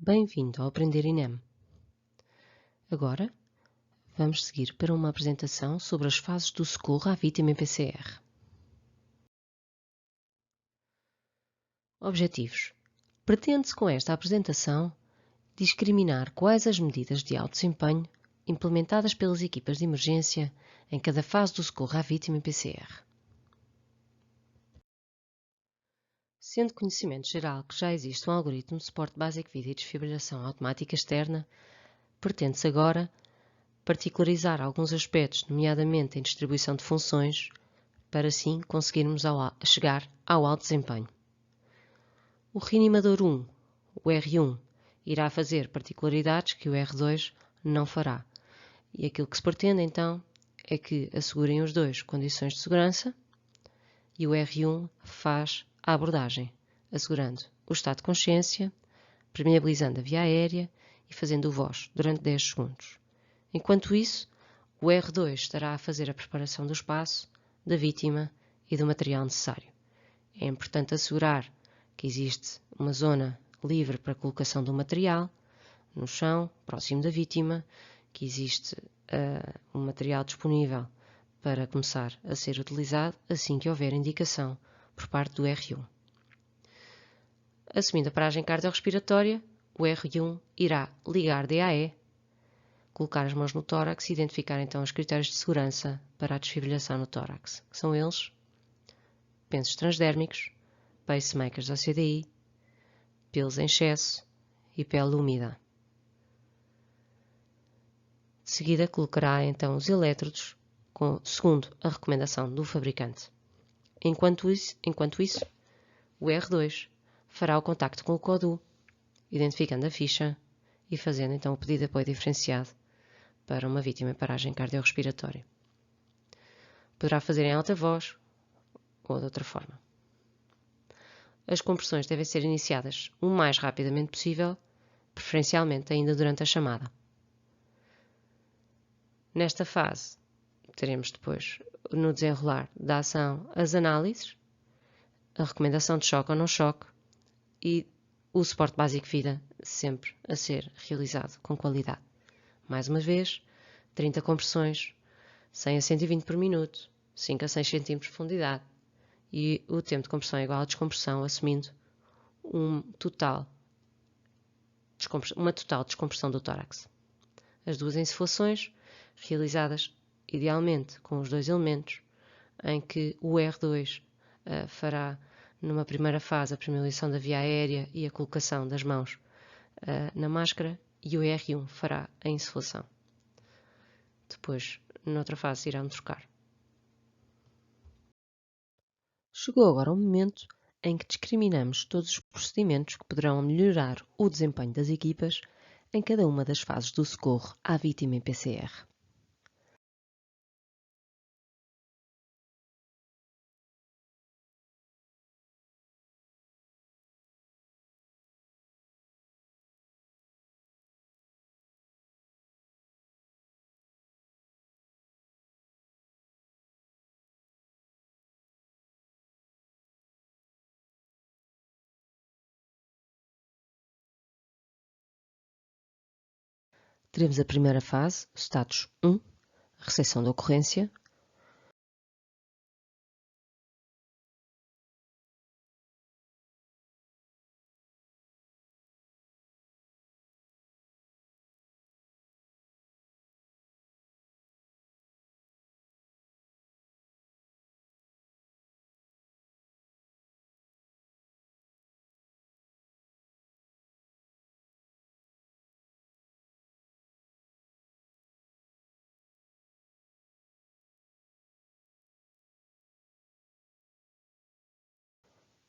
Bem-vindo ao Aprender INEM. Agora, vamos seguir para uma apresentação sobre as fases do socorro à vítima em PCR. Objetivos. Pretende-se com esta apresentação discriminar quais as medidas de alto desempenho implementadas pelas equipas de emergência em cada fase do socorro à vítima em PCR. Sendo conhecimento geral que já existe um algoritmo de suporte básico de vida e desfibrilação automática externa, pretende-se agora particularizar alguns aspectos, nomeadamente em distribuição de funções, para assim conseguirmos chegar ao alto desempenho. O reanimador 1, o R1, irá fazer particularidades que o R2 não fará. E aquilo que se pretende então é que assegurem os dois condições de segurança e o R1 faz a abordagem, assegurando o estado de consciência, permeabilizando a via aérea e fazendo o voz durante 10 segundos. Enquanto isso, o R2 estará a fazer a preparação do espaço, da vítima e do material necessário. É importante assegurar que existe uma zona livre para a colocação do material no chão, próximo da vítima, que existe um material disponível para começar a ser utilizado assim que houver indicação por parte do R1. Assumindo a paragem cardiorrespiratória, o R1 irá ligar DAE, colocar as mãos no tórax e identificar então os critérios de segurança para a desfibrilação no tórax, que são eles: pensos transdérmicos, pacemakers ao CDI, pelos em excesso e pele úmida. De seguida colocará então os elétrodos segundo a recomendação do fabricante. Enquanto isso, o R2 fará o contacto com o CODU, identificando a ficha e fazendo então o pedido de apoio diferenciado para uma vítima em paragem cardiorrespiratória. Poderá fazer em alta voz ou de outra forma. As compressões devem ser iniciadas o mais rapidamente possível, preferencialmente ainda durante a chamada. Nesta fase, teremos depois, no desenrolar da ação, as análises, a recomendação de choque ou não choque e o suporte básico de vida sempre a ser realizado com qualidade. Mais uma vez, 30 compressões, 100 a 120 por minuto, 5 a 6 cm de profundidade e o tempo de compressão é igual à descompressão, assumindo uma total descompressão do tórax. As duas insuflações realizadas idealmente com os dois elementos, em que o R2 fará numa primeira fase a permeabilização da via aérea e a colocação das mãos na máscara e o R1 fará a insuflação. Depois, noutra fase, irão trocar. Chegou agora o momento em que discriminamos todos os procedimentos que poderão melhorar o desempenho das equipas em cada uma das fases do socorro à vítima em PCR. Teremos a primeira fase, status 1, recepção da ocorrência.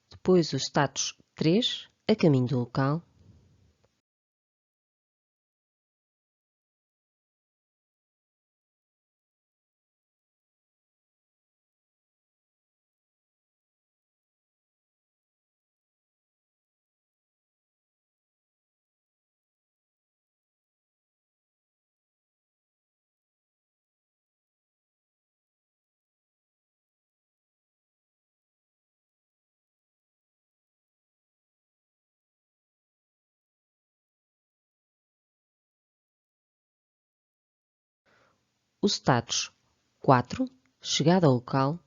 Depois o status 3, a caminho do local. O status 4, chegada ao local.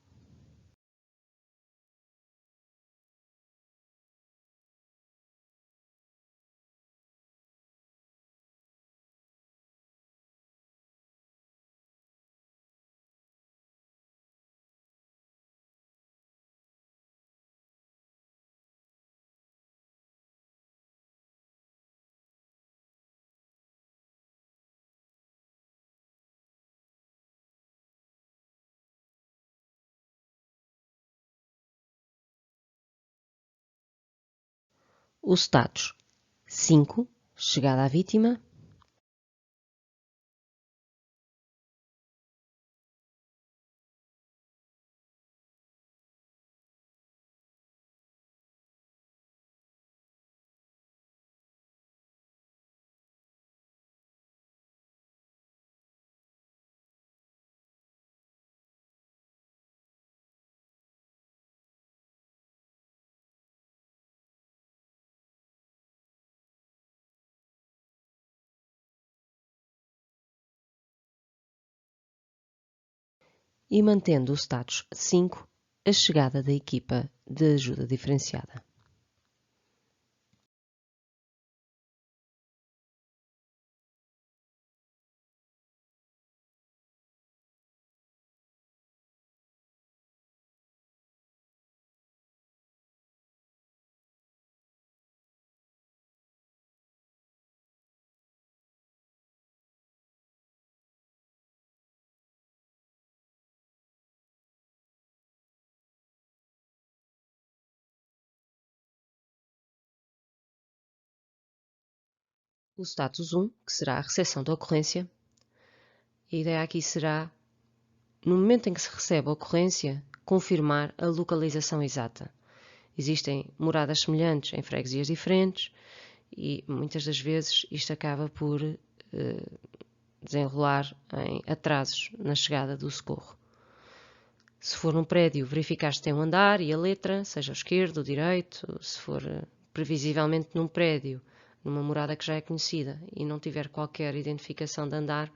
O status 5, chegada à vítima. E mantendo o status 5, a chegada da equipa de ajuda diferenciada. O status 1, que será a recepção da ocorrência. A ideia aqui será, no momento em que se recebe a ocorrência, confirmar a localização exata. Existem moradas semelhantes em freguesias diferentes e muitas das vezes isto acaba por desenrolar em atrasos na chegada do socorro. Se for num prédio, verificar se tem um andar e a letra, seja o esquerdo, o direito. Se for previsivelmente num prédio, numa morada que já é conhecida e não tiver qualquer identificação de andar,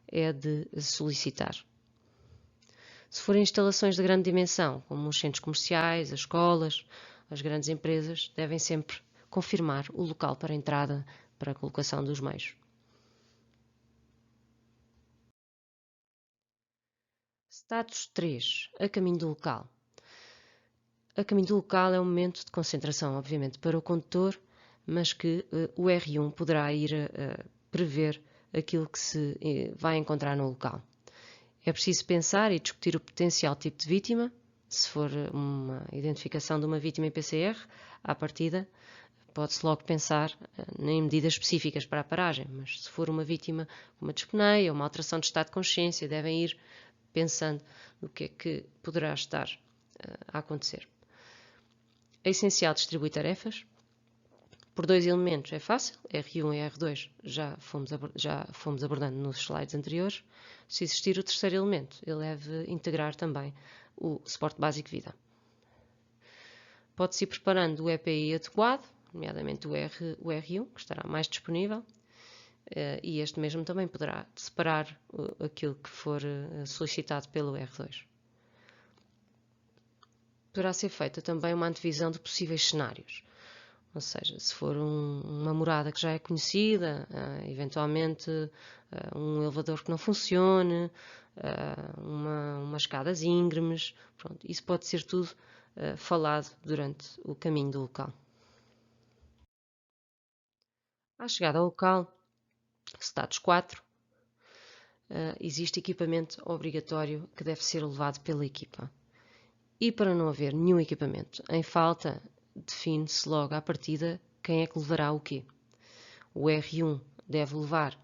é de solicitar. Se forem instalações de grande dimensão, como os centros comerciais, as escolas, as grandes empresas, devem sempre confirmar o local para a entrada, para a colocação dos meios. Status 3. A caminho do local. A caminho do local é um momento de concentração, obviamente, para o condutor, mas que o R1 poderá ir prever aquilo que se vai encontrar no local. É preciso pensar e discutir o potencial tipo de vítima. Se for uma identificação de uma vítima em PCR, à partida, pode-se logo pensar em medidas específicas para a paragem, mas se for uma vítima com uma dispneia ou uma alteração de estado de consciência, devem ir pensando no que é que poderá estar a acontecer. É essencial distribuir tarefas. Por dois elementos é fácil, R1 e R2 já fomos abordando nos slides anteriores. Se existir o terceiro elemento, ele deve integrar também o suporte básico de vida. Pode-se ir preparando o EPI adequado, nomeadamente o R1, que estará mais disponível, e este mesmo também poderá separar aquilo que for solicitado pelo R2. Poderá ser feita também uma antevisão de possíveis cenários. Ou seja, se for uma morada que já é conhecida, eventualmente um elevador que não funcione, umas escadas íngremes, pronto, isso pode ser tudo falado durante o caminho do local. À chegada ao local, status 4, existe equipamento obrigatório que deve ser levado pela equipa. E para não haver nenhum equipamento em falta, define-se logo à partida quem é que levará o quê. O R1 deve levar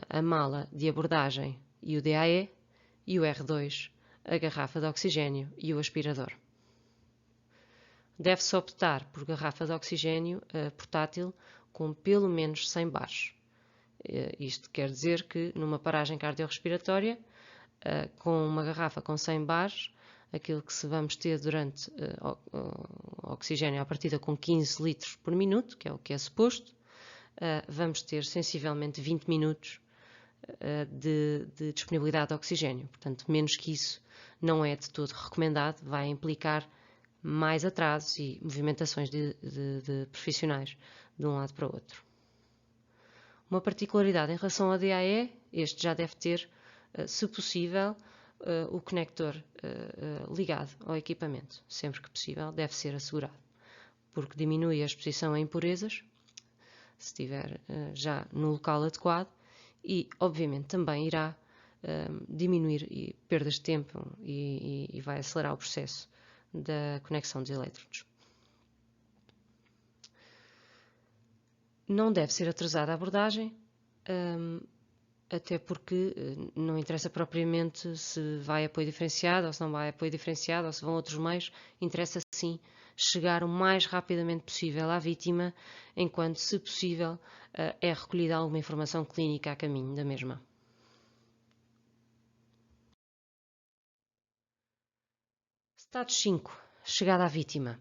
a mala de abordagem e o DAE, e o R2 a garrafa de oxigênio e o aspirador. Deve-se optar por garrafa de oxigênio portátil com pelo menos 100 bares. Isto quer dizer que numa paragem cardiorrespiratória, com uma garrafa com 100 bares, aquilo que vamos ter durante oxigênio à partida com 15 litros por minuto, que é o que é suposto, vamos ter sensivelmente 20 minutos de disponibilidade de oxigênio. Portanto, menos que isso não é de todo recomendado, vai implicar mais atrasos e movimentações de profissionais de um lado para o outro. Uma particularidade em relação ao DAE, este já deve ter, se possível, o conector ligado ao equipamento. Sempre que possível, deve ser assegurado, porque diminui a exposição a impurezas, se estiver já no local adequado, e, obviamente, também irá diminuir perdas de tempo e vai acelerar o processo da conexão dos elétrodos. Não deve ser atrasada a abordagem, até porque não interessa propriamente se vai apoio diferenciado ou se não vai apoio diferenciado ou se vão outros meios, interessa sim chegar o mais rapidamente possível à vítima, enquanto, se possível, é recolhida alguma informação clínica a caminho da mesma. Status 5. Chegada à vítima.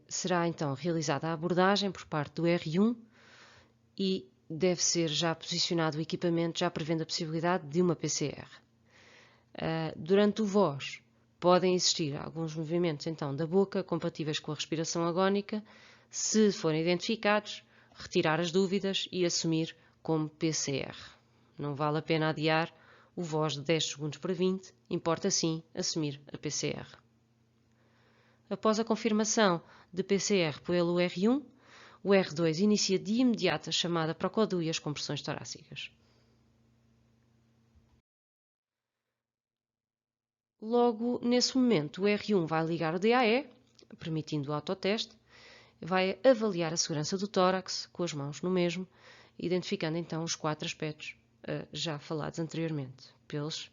Será então realizada a abordagem por parte do R1 e deve ser já posicionado o equipamento, já prevendo a possibilidade de uma PCR. Durante o VOS, podem existir alguns movimentos então da boca compatíveis com a respiração agónica. Se forem identificados, retirar as dúvidas e assumir como PCR. Não vale a pena adiar o VOS de 10 segundos para 20, importa sim assumir a PCR. Após a confirmação de PCR pelo R1, o R2 inicia de imediato a chamada para o CODU e as compressões torácicas. Logo, nesse momento, o R1 vai ligar o DAE, permitindo o autoteste, vai avaliar a segurança do tórax com as mãos no mesmo, identificando então os 4 aspectos já falados anteriormente: pelos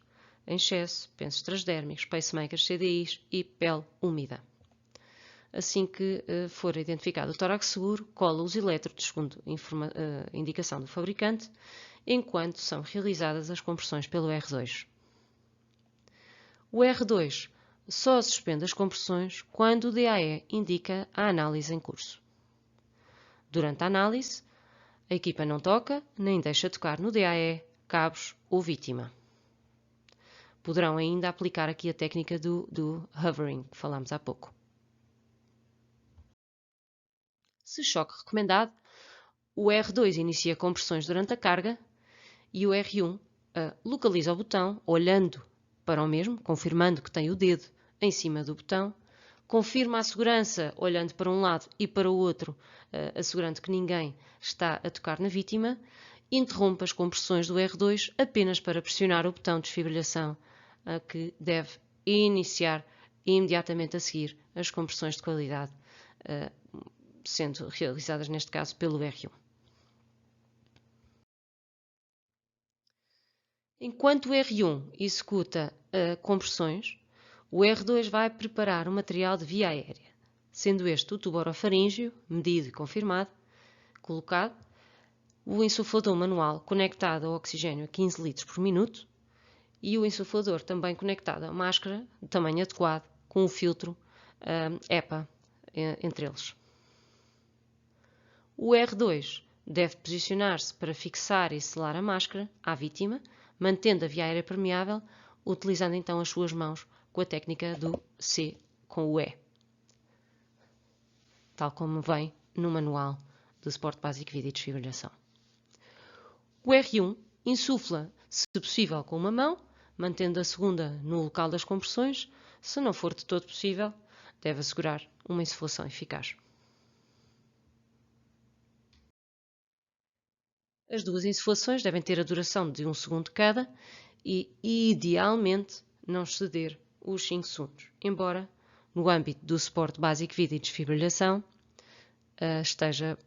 em excesso, pensos transdérmicos, pacemakers, CDIs e pele úmida. Assim que for identificado o tórax seguro, cola os elétrodos segundo indicação do fabricante, enquanto são realizadas as compressões pelo R2. O R2 só suspende as compressões quando o DAE indica a análise em curso. Durante a análise, a equipa não toca nem deixa tocar no DAE, cabos ou vítima. Poderão ainda aplicar aqui a técnica do hovering, que falámos há pouco. Se choque recomendado, o R2 inicia compressões durante a carga e o R1 localiza o botão, olhando para o mesmo, confirmando que tem o dedo em cima do botão, confirma a segurança, olhando para um lado e para o outro, assegurando que ninguém está a tocar na vítima, interrompe as compressões do R2 apenas para pressionar o botão de desfibrilação, que deve iniciar imediatamente a seguir as compressões de qualidade, sendo realizadas neste caso pelo R1. Enquanto o R1 executa compressões, o R2 vai preparar o material de via aérea, sendo este o tubo orofaríngeo, medido e confirmado, colocado, o insuflador manual conectado ao oxigênio a 15 litros por minuto e o insuflador também conectado à máscara de tamanho adequado, com o filtro EPA entre eles. O R2 deve posicionar-se para fixar e selar a máscara à vítima, mantendo a via aérea permeável, utilizando então as suas mãos com a técnica do C com o E, tal como vem no manual do suporte básico de vida e desfibrilação. O R1 insufla, se possível, com uma mão, mantendo a segunda no local das compressões. Se não for de todo possível, deve assegurar uma insuflação eficaz. As duas insuflações devem ter a duração de 1 segundo cada e, idealmente, não exceder os 5 segundos, embora, no âmbito do suporte básico de vida e desfibrilação, esteja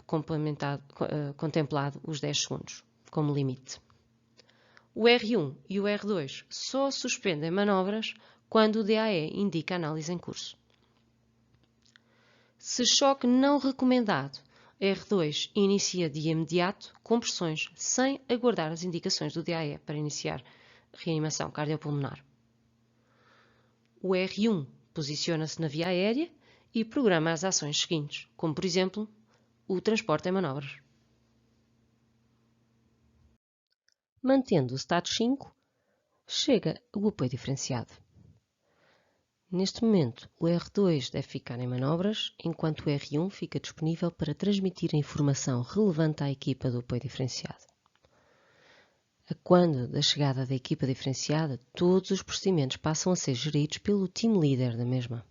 contemplado os 10 segundos como limite. O R1 e o R2 só suspendem manobras quando o DAE indica análise em curso. Se choque não recomendado, R2 inicia de imediato compressões sem aguardar as indicações do DAE para iniciar reanimação cardiopulmonar. O R1 posiciona-se na via aérea e programa as ações seguintes, como por exemplo o transporte em manobras. Mantendo o status 5, chega o apoio diferenciado. Neste momento, o R2 deve ficar em manobras, enquanto o R1 fica disponível para transmitir a informação relevante à equipa do apoio diferenciado. A quando da chegada da equipa diferenciada, todos os procedimentos passam a ser geridos pelo team leader da mesma.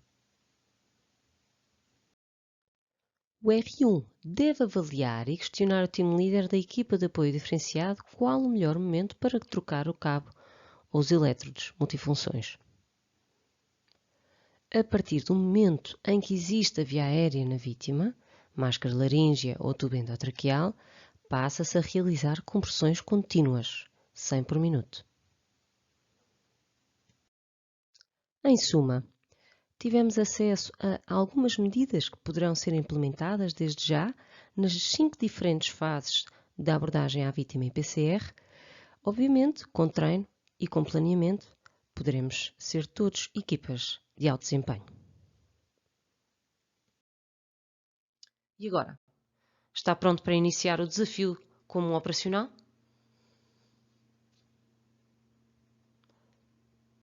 O R1 deve avaliar e questionar o team leader da equipa de apoio diferenciado qual o melhor momento para trocar o cabo ou os elétrodos multifunções. A partir do momento em que existe a via aérea na vítima, máscara laríngea ou tubo endotraqueal, passa-se a realizar compressões contínuas, 100 por minuto. Em suma, tivemos acesso a algumas medidas que poderão ser implementadas desde já nas 5 diferentes fases da abordagem à vítima em PCR. Obviamente, com treino e com planeamento, poderemos ser todos equipas de alto desempenho. E agora? Está pronto para iniciar o desafio como operacional?